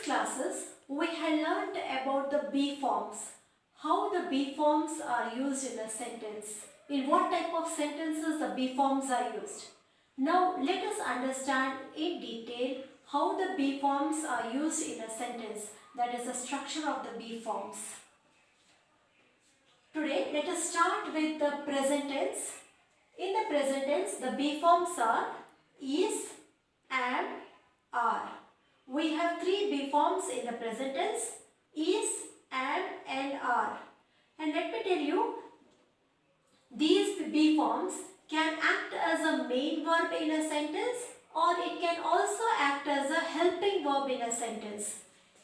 classes, we had learned about the be forms, how the be forms are used in a sentence, in what type of sentences the be forms are used. Now let us understand in detail how the be forms are used in a sentence, that is the structure of the be forms. Today let us start with the present tense. In the present tense, the be forms are is, am, are. We have three be forms in the present tense: is, am and are. And let me tell you, these be forms can act as a main verb in a sentence, or it can also act as a helping verb in a sentence.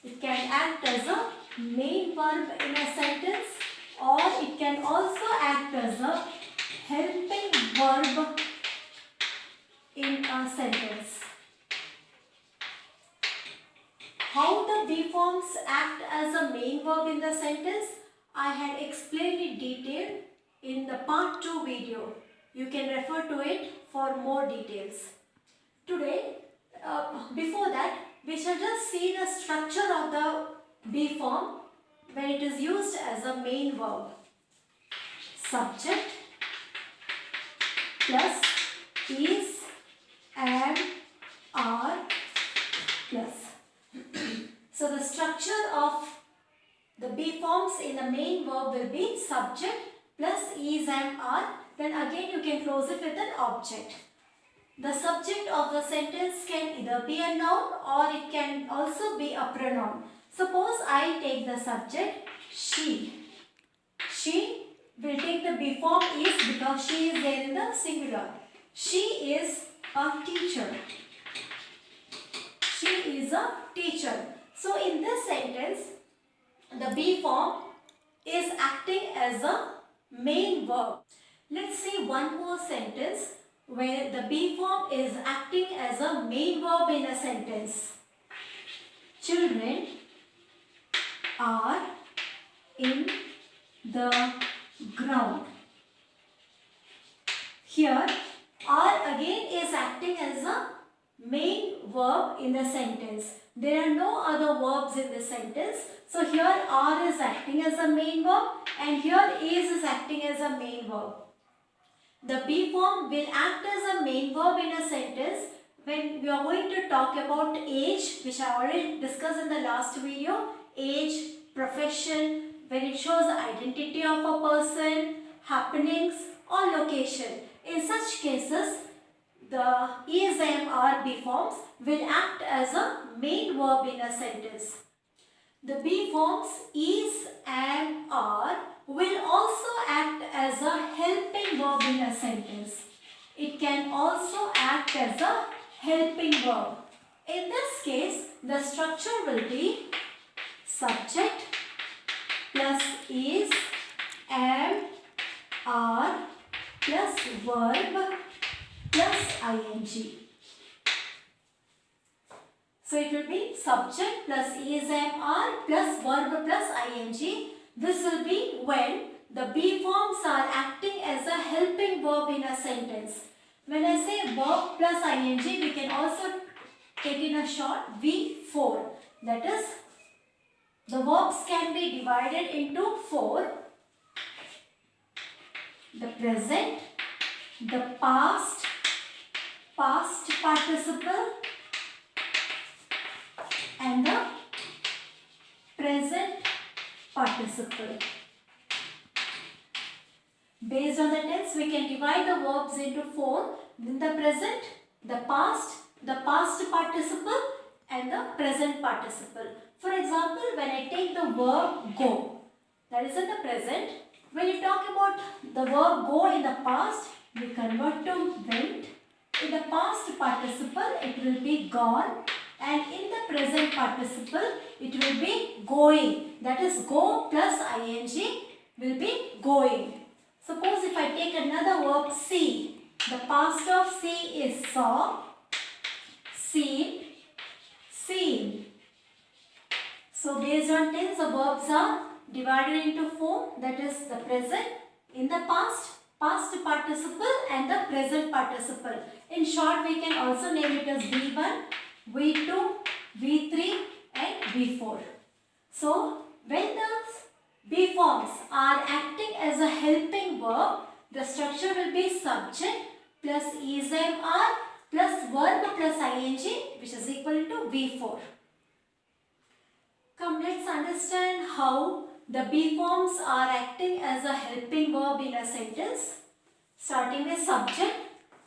It can act as a main verb in a sentence, or it can also act as a helping verb in a sentence. How the be forms act as a main verb in the sentence, I had explained in detail in the part 2 video. You can refer to it for more details. Today, before that, we shall just see the structure of the be form when it is used as a main verb. Subject plus is, am, are plus. So the structure of the be forms in the main verb will be subject plus is, am, are. Then again you can close it with an object. The subject of the sentence can either be a noun or it can also be a pronoun. Suppose I take the subject she. She will take the be form is because she is there in the singular. She is a teacher. She is a teacher. So in this sentence, the be form is acting as a main verb. Let's see one more sentence where the be form is acting as a main verb in a sentence. Children are in the ground. Here, are again is acting as a main verb in the sentence. There are no other verbs in the sentence. So here are is acting as a main verb and here is acting as a main verb. The be form will act as a main verb in a sentence when we are going to talk about age, which I already discussed in the last video. Age, profession, when it shows the identity of a person, happenings or location. In such cases, the is, am, are be forms will act as a main verb in a sentence. The be forms is, am, are will also act as a helping verb in a sentence. It can also act as a helping verb. In this case, the structure will be subject plus is, am, are plus verb plus ing. So it will be subject plus is, am, are plus verb plus ing. This will be when the be forms are acting as a helping verb in a sentence. When I say verb plus ing, we can also take in a short V4. That is, the verbs can be divided into 4. The present, the past, past participle and the present participle. Based on the tense, we can divide the verbs into 4. In the present, the past participle and the present participle. For example, when I take the verb go, that is in the present. When you talk about the verb go in the past, we convert to went. In the past participle, it will be gone. And in the present participle, it will be going. That is, go plus ing will be going. Suppose if I take another verb see, the past of see is saw, seen, seen. So based on tense, the verbs are divided into 4. That is the present, in the past participle and the present participle. In short, we can also name it as V1, V2, V3 and before. So when the be forms are acting as a helping verb, the structure will be subject plus is am are plus verb plus ing, which is equal to V4. Come, let's understand how the be forms are acting as a helping verb in a sentence. Starting with subject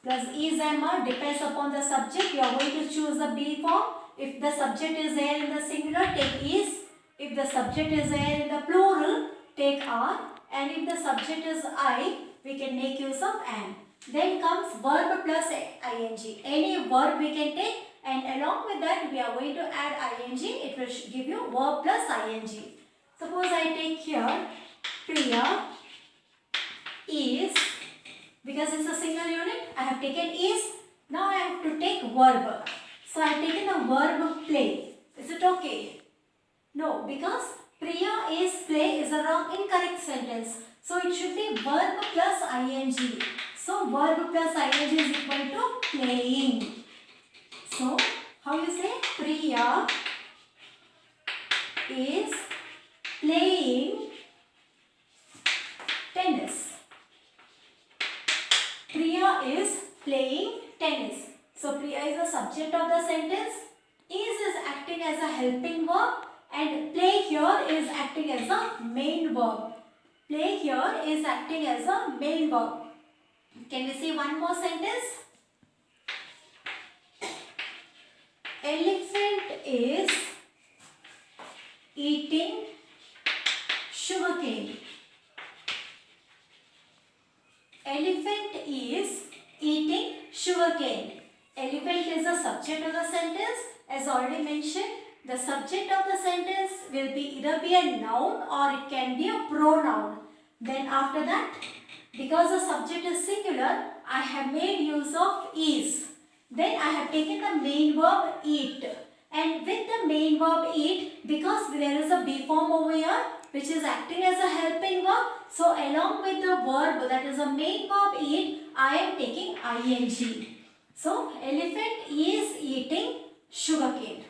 plus is am are depends upon the subject. You are going to choose the be form. If the subject is there in the singular, take is. If the subject is there in the plural, take are. And if the subject is I, we can make use of am. Then comes verb plus ing. Any verb we can take, and along with that we are going to add ing. It will give you verb plus ing. Suppose I take here Priya is, because it's a single unit, I have taken is. Now I have to take verb. So I have taken the verb play. Is it okay? No, because Priya is play is a wrong, incorrect sentence. So it should be verb plus ing. So verb plus ing is equal to playing. So how you say? Priya is playing tennis. Priya is playing tennis. So Priya is the subject of the sentence. Is acting as a helping verb. And play here is acting as a main verb. Play here is acting as a main verb. Can we see one more sentence? Elephant is eating sugarcane. Elephant is eating sugarcane. Elephant is the subject of the sentence. As already mentioned, the subject of the sentence will be either be a noun or it can be a pronoun. Then after that, because the subject is singular, I have made use of is. Then I have taken the main verb eat. And with the main verb eat, because there is a be form over here, which is acting as a helping verb. So along with the verb, that is a main verb eat, I am taking ing. So elephant is eating sugarcane.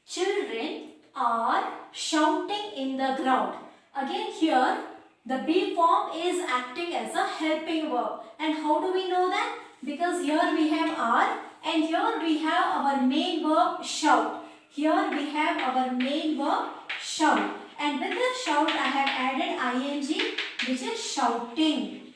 Children are shouting in the ground. Again here, the be form is acting as a helping verb. And how do we know that? Because here we have are and here we have our main verb shout. Here we have our main verb shout. And with the shout I have added ing, which is shouting.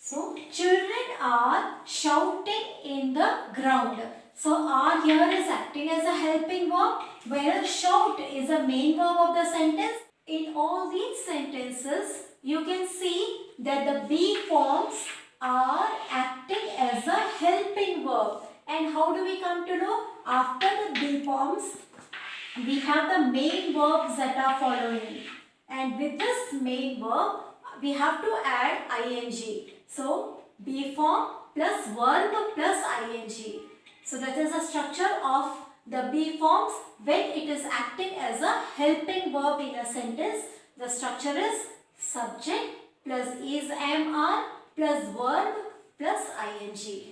So children are shouting in the ground. So are here is acting as a helping verb, whereas shout is a main verb of the sentence. In all these sentences, you can see that the be forms are acting as a helping verb. And how do we come to know? After the be forms, we have the main verbs that are following. And with this main verb, we have to add ing. So be form plus verb plus ing. So that is the structure of the be forms when it is acting as a helping verb in a sentence. The structure is subject plus is am are plus verb plus ing.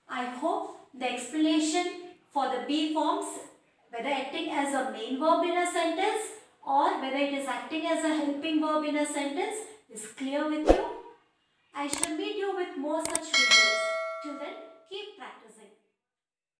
I hope the explanation for the be forms, whether acting as a main verb in a sentence or whether it is acting as a helping verb in a sentence, is clear with you. I shall meet you with more such videos. Till then, keep practicing.